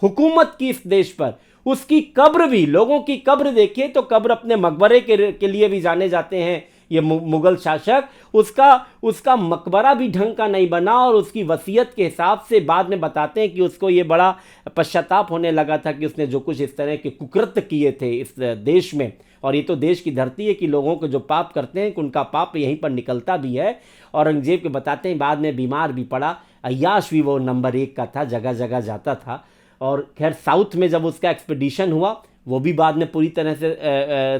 हुकूमत की इस देश पर, उसकी कब्र भी, लोगों की कब्र देखिए तो कब्र अपने मकबरे के लिए भी जाने जाते हैं ये मुगल शासक, उसका मकबरा भी ढंग का नहीं बना। और उसकी वसीयत के हिसाब से बाद में बताते हैं कि उसको ये बड़ा पश्चाताप होने लगा था कि उसने जो कुछ इस तरह के कुकृत्य किए थे इस देश में। और ये तो देश की धरती है कि लोगों को जो पाप करते हैं उनका पाप यहीं पर निकलता भी है। औरंगजेब के बताते हैं बाद में बीमार भी पड़ा, अय्याश भी वो नंबर 1 का था, जगह जगह जाता था। और खैर साउथ में जब उसका एक्सपीडिशन हुआ वो भी बाद में पूरी तरह से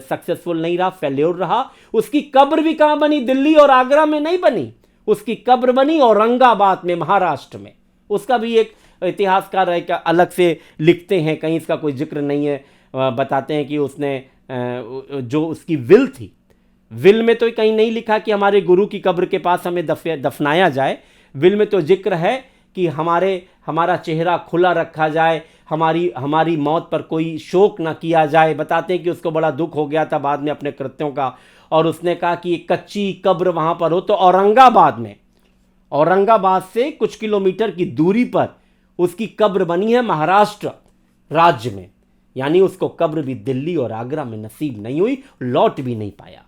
सक्सेसफुल नहीं रहा, फेल्योर रहा। उसकी कब्र भी कहाँ बनी? दिल्ली और आगरा में नहीं बनी, उसकी कब्र बनी औरंगाबाद में, महाराष्ट्र में। उसका भी एक इतिहासकार अलग से लिखते हैं, कहीं इसका कोई जिक्र नहीं है। बताते हैं कि उसने जो उसकी विल थी, विल में तो कहीं नहीं लिखा कि हमारे गुरु की कब्र के पास हमें दफनाया जाए। विल में तो जिक्र है कि हमारा चेहरा खुला रखा जाए, हमारी मौत पर कोई शोक ना किया जाए। बताते हैं कि उसको बड़ा दुख हो गया था बाद में अपने कृत्यों का, और उसने कहा कि एक कच्ची कब्र वहाँ पर हो तो औरंगाबाद से कुछ किलोमीटर की दूरी पर उसकी कब्र बनी है महाराष्ट्र राज्य में। यानी उसको कब्र भी दिल्ली और आगरा में नसीब नहीं हुई, लौट भी नहीं पाया।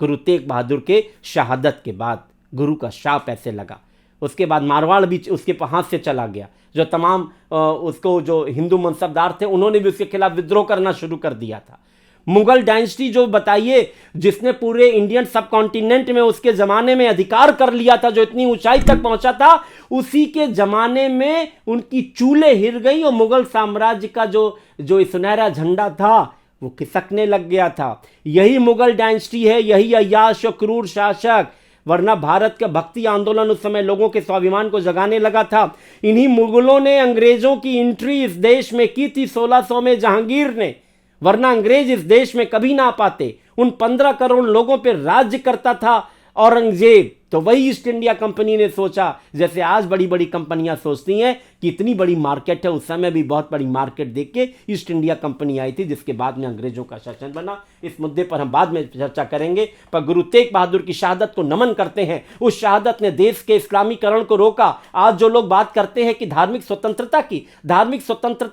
गुरु तेग बहादुर के शहादत के बाद गुरु का शाप ऐसे लगा। उसके बाद मारवाड़ भी उसके हाथ से चला गया। जो तमाम उसको जो हिंदू मनसबदार थे उन्होंने भी उसके खिलाफ विद्रोह करना शुरू कर दिया था। मुगल डायनेस्टी जो बताइए, जिसने पूरे इंडियन सब कॉन्टिनेंट में उसके जमाने में अधिकार कर लिया था, जो इतनी ऊंचाई तक पहुंचा था, उसी के जमाने में उनकी चूलें हिल गई और मुगल साम्राज्य का जो सुनहरा झंडा था वो खिसकने लग गया था। यही मुगल डायनेस्टी है, यही अय्याश और क्रूर शासक। वरना भारत का भक्ति आंदोलन उस समय लोगों के स्वाभिमान को जगाने लगा था। इन्हीं मुगलों ने अंग्रेजों की एंट्री इस देश में की थी 1600 में जहांगीर ने, वरना अंग्रेज इस देश में कभी ना पाते। उन 15 करोड़ लोगों पर राज्य करता था औरंगजेब। तो वही ईस्ट इंडिया कंपनी ने सोचा, जैसे आज बड़ी बड़ी कंपनियां सोचती हैं कि इतनी बड़ी मार्केट है, उस समय भी बहुत बड़ी मार्केट देख के ईस्ट इंडिया कंपनी आई थी, जिसके बाद में अंग्रेजों का शासन बना। इस मुद्दे पर हम बाद में चर्चा करेंगे। पर गुरु तेग बहादुर की शहादत को नमन करते हैं। उस शहादत ने देश के इस्लामीकरण को रोका। आज जो लोग बात करते हैं कि धार्मिक स्वतंत्रता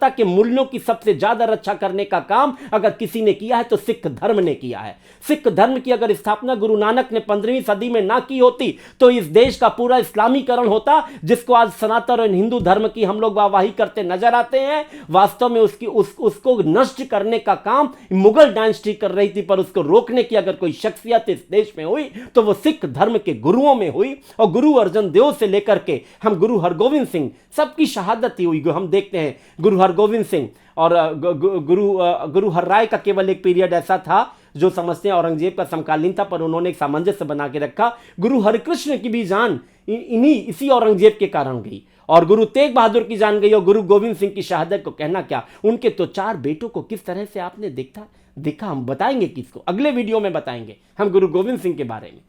के मूल्यों की सबसे ज्यादा रक्षा करने का काम अगर किसी ने किया है तो सिख धर्म ने किया है। सिख धर्म की अगर स्थापना गुरु नानक ने 15वीं सदी में ना की होती तो इस देश का पूरा इस्लामीकरण होता, जिसको आज सनातन और हिंदू धर्म की हम लोग वाहवाही करते नजर आते हैं। वास्तव में उसको नष्ट करने का काम मुगल डायनेस्टी कर रही थी, पर उसको रोकने की अगर कोई शख्सियत इस देश में हुई तो वो सिख धर्म के गुरुओं में हुई। और गुरु अर्जन देव से लेकर के हम गुरु हरगोविंद सिंह, सबकी शहादत ही हुई। हम देखते हैं गुरु हरगोविंद सिंह और गुरु हर राय का केवल एक पीरियड ऐसा था जो समझते हैं औरंगजेब का समकालीन था, पर उन्होंने एक सामंजस्य बना के रखा। गुरु हरिकृष्ण की भी जान इसी औरंगजेब के कारण गई, और गुरु तेग बहादुर की जान गई, और गुरु गोविंद सिंह की शहादत को कहना क्या। उनके तो 4 बेटों को किस तरह से आपने देखा हम बताएंगे, किसको अगले वीडियो में बताएंगे हम गुरु गोविंद सिंह के बारे में,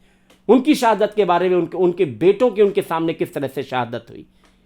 उनकी शहादत के बारे में, उनके बेटों के उनके सामने किस तरह से शहादत हुई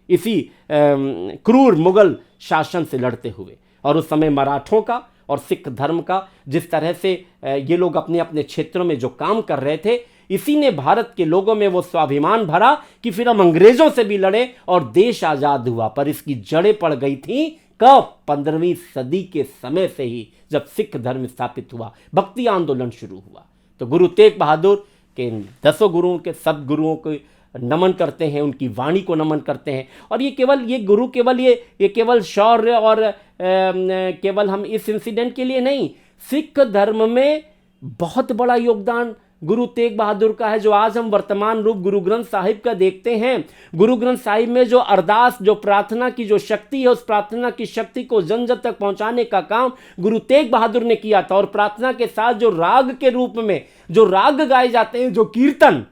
इसी क्रूर मुगल शासन से लड़ते हुए। और उस समय मराठों का और सिख धर्म का जिस तरह से ये लोग अपने अपने क्षेत्रों में जो काम कर रहे थे, इसी ने भारत के लोगों में वो स्वाभिमान भरा कि फिर हम अंग्रेजों से भी लड़े और देश आजाद हुआ। पर इसकी जड़ें पड़ गई थी कब? 15वीं सदी के समय से ही, जब सिख धर्म स्थापित हुआ, भक्ति आंदोलन शुरू हुआ। तो गुरु तेग बहादुर के 10 गुरुओं के सब गुरुओं को नमन करते हैं, उनकी वाणी को नमन करते हैं। और ये केवल शौर्य और केवल हम इस इंसिडेंट के लिए नहीं, सिख धर्म में बहुत बड़ा योगदान गुरु तेग बहादुर का है, जो आज हम वर्तमान रूप गुरु ग्रंथ साहिब का देखते हैं। गुरु ग्रंथ साहिब में जो अरदास, जो प्रार्थना की जो शक्ति है, उस प्रार्थना की शक्ति को जन जन तक पहुंचाने का काम गुरु तेग बहादुर ने किया था। और प्रार्थना के साथ जो राग के रूप में जो राग गाए जाते हैं, जो कीर्तन,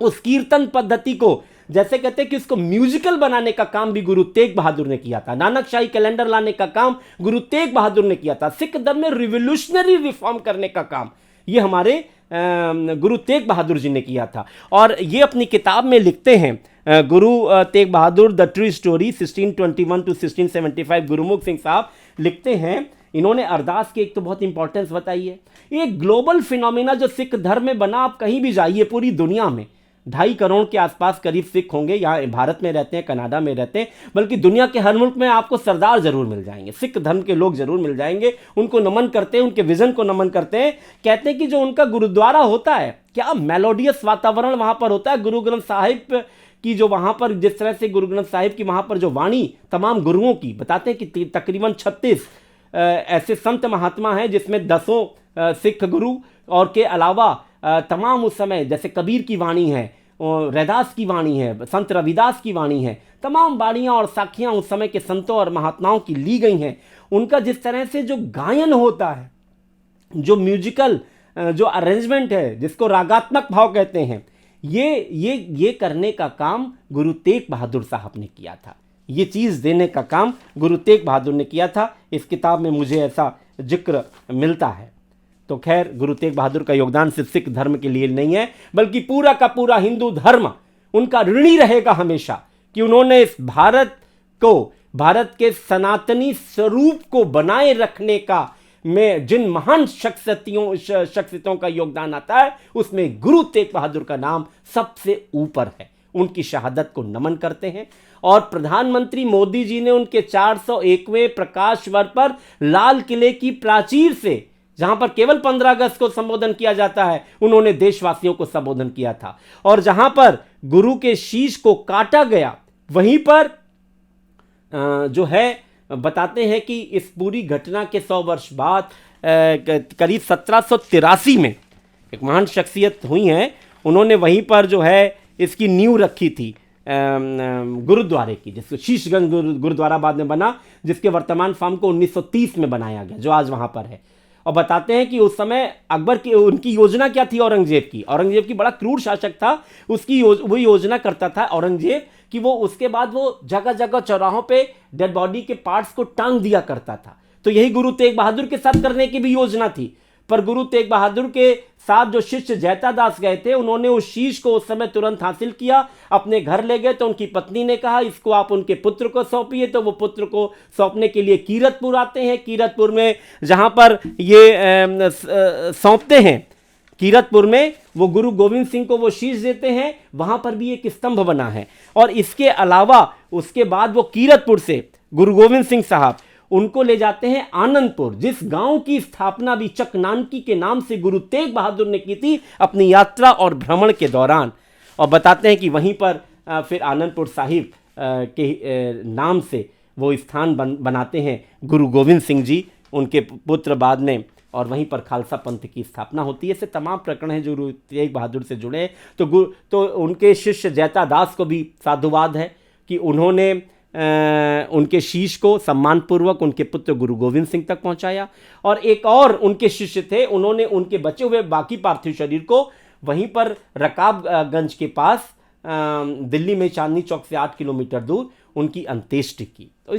उस कीर्तन पद्धति को जैसे कहते हैं कि उसको म्यूजिकल बनाने का काम भी गुरु तेग बहादुर ने किया था। नानकशाही कैलेंडर लाने का काम गुरु तेग बहादुर ने किया था। सिख धर्म में रिवोल्यूशनरी रिफॉर्म करने का काम ये हमारे गुरु तेग बहादुर जी ने किया था। और ये अपनी किताब में लिखते हैं, Guru Tegh Bahadur the true story 1621 to 1675, गुरुमुख सिंह साहब लिखते हैं। इन्होंने अरदास की एक तो बहुत इंपॉर्टेंस बताई है। ये ग्लोबल फिनोमिना जो सिख धर्म में बना, आप कहीं भी जाइए पूरी दुनिया में 2.5 करोड़ के आसपास करीब सिख होंगे। यहाँ भारत में रहते हैं, कनाडा में रहते हैं, बल्कि दुनिया के हर मुल्क में आपको सरदार जरूर मिल जाएंगे, सिख धर्म के लोग जरूर मिल जाएंगे। उनको नमन करते हैं, उनके विजन को नमन करते हैं। कहते हैं कि जो उनका गुरुद्वारा होता है, क्या मेलोडियस वातावरण वहाँ पर होता है। गुरु ग्रंथ साहिब की जो वहाँ पर, जिस तरह से गुरु ग्रंथ साहिब की वहाँ पर जो वाणी तमाम गुरुओं की बताते हैं कि तकरीबन 36 ऐसे संत महात्मा हैं, जिसमें 10 सिख गुरु और के अलावा तमाम उस समय जैसे कबीर की वाणी है, रैदास की वाणी है, संत रविदास की वाणी है, तमाम वाणियाँ और साखियाँ उस समय के संतों और महात्माओं की ली गई हैं। उनका जिस तरह से जो गायन होता है, जो म्यूजिकल जो अरेंजमेंट है, जिसको रागात्मक भाव कहते हैं, ये करने का काम गुरु तेग बहादुर साहब ने किया था। ये चीज़ देने का काम गुरु तेग बहादुर ने किया था। इस किताब में मुझे ऐसा जिक्र मिलता है। तो खैर, गुरु तेग बहादुर का योगदान सिर्फ सिख धर्म के लिए नहीं है, बल्कि पूरा का पूरा हिंदू धर्म उनका ऋणी रहेगा हमेशा, कि उन्होंने इस भारत के सनातनी स्वरूप को बनाए रखने का में जिन महान शख्सियतों का योगदान आता है, उसमें गुरु तेग बहादुर का नाम सबसे ऊपर है। उनकी शहादत को नमन करते हैं। और प्रधानमंत्री मोदी जी ने उनके 401वें प्रकाश वर्ष पर लाल किले की प्राचीर से, जहां पर केवल 15 अगस्त को संबोधन किया जाता है, उन्होंने देशवासियों को संबोधन किया था। और जहां पर गुरु के शीश को काटा गया, वहीं पर जो है बताते हैं कि इस पूरी घटना के 100 वर्ष बाद करीब 1783 में एक महान शख्सियत हुई हैं, उन्होंने वहीं पर जो है इसकी नींव रखी थी गुरुद्वारे की, जिसको शीशगंज गुरुद्वारा बाद में बना, जिसके वर्तमान फॉर्म को 1930 में बनाया गया, जो आज वहाँ पर है। और बताते हैं कि उस समय अकबर की उनकी योजना क्या थी औरंगजेब की। औरंगजेब की बड़ा क्रूर शासक था, उसकी वो योजना करता था औरंगजेब कि वो उसके बाद वो जगह जगह चौराहों पे डेड बॉडी के पार्ट्स को टांग दिया करता था। तो यही गुरु तेग बहादुर के साथ करने की भी योजना थी, पर गुरु तेग बहादुर के साथ जो शिष्य जैता दास गए थे, उन्होंने उस शीश को उस समय तुरंत हासिल किया, अपने घर ले गए। तो उनकी पत्नी ने कहा इसको आप उनके पुत्र को सौंपिए, तो वो पुत्र को सौंपने के लिए कीरतपुर आते हैं। कीरतपुर में जहां पर ये सौंपते हैं, कीरतपुर में वो गुरु गोविंद सिंह को वो शीश देते हैं, वहां पर भी एक स्तंभ बना है। और इसके अलावा उसके बाद वो कीरतपुर से गुरु गोविंद सिंह साहब उनको ले जाते हैं आनंदपुर, जिस गांव की स्थापना भी चकनानकी के नाम से गुरु तेग बहादुर ने की थी अपनी यात्रा और भ्रमण के दौरान। और बताते हैं कि वहीं पर फिर आनंदपुर साहिब के नाम से वो स्थान बनाते हैं गुरु गोविंद सिंह जी, उनके पुत्र बाद में, और वहीं पर खालसा पंथ की स्थापना होती है। ऐसे तमाम प्रकरण हैं जो गुरु तेग बहादुर से जुड़े हैं। तो उनके शिष्य जैता दास को भी साधुवाद है कि उन्होंने उनके शीश को सम्मानपूर्वक उनके पुत्र गुरु गोविंद सिंह तक पहुंचाया। और एक और उनके शिष्य थे, उन्होंने उनके बचे हुए बाकी पार्थिव शरीर को वहीं पर रकाबगंज के पास दिल्ली में चांदनी चौक से 8 किलोमीटर दूर उनकी अंत्येष्टि की। तो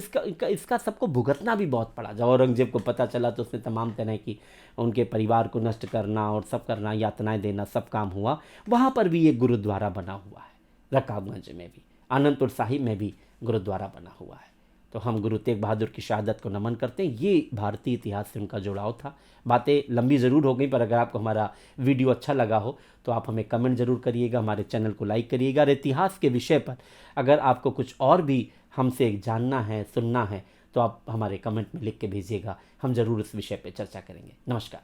इसका सबको भुगतना भी बहुत पड़ा। जब औरंगजेब को पता चला तो उसने तमाम तरह की उनके परिवार को नष्ट करना और सब करना, यातनाएं देना, सब काम हुआ। वहाँ पर भी एक गुरुद्वारा बना हुआ है, रकाबगंज में भी, आनंदपुर साहिब में भी गुरुद्वारा बना हुआ है। तो हम गुरु तेग बहादुर की शहादत को नमन करते हैं। ये भारतीय इतिहास से उनका जुड़ाव था। बातें लंबी ज़रूर हो गई, पर अगर आपको हमारा वीडियो अच्छा लगा हो तो आप हमें कमेंट ज़रूर करिएगा, हमारे चैनल को लाइक करिएगा। और इतिहास के विषय पर अगर आपको कुछ और भी हमसे जानना है, सुनना है, तो आप हमारे कमेंट में लिख के भेजिएगा, हम ज़रूर इस विषय पर चर्चा करेंगे। नमस्कार।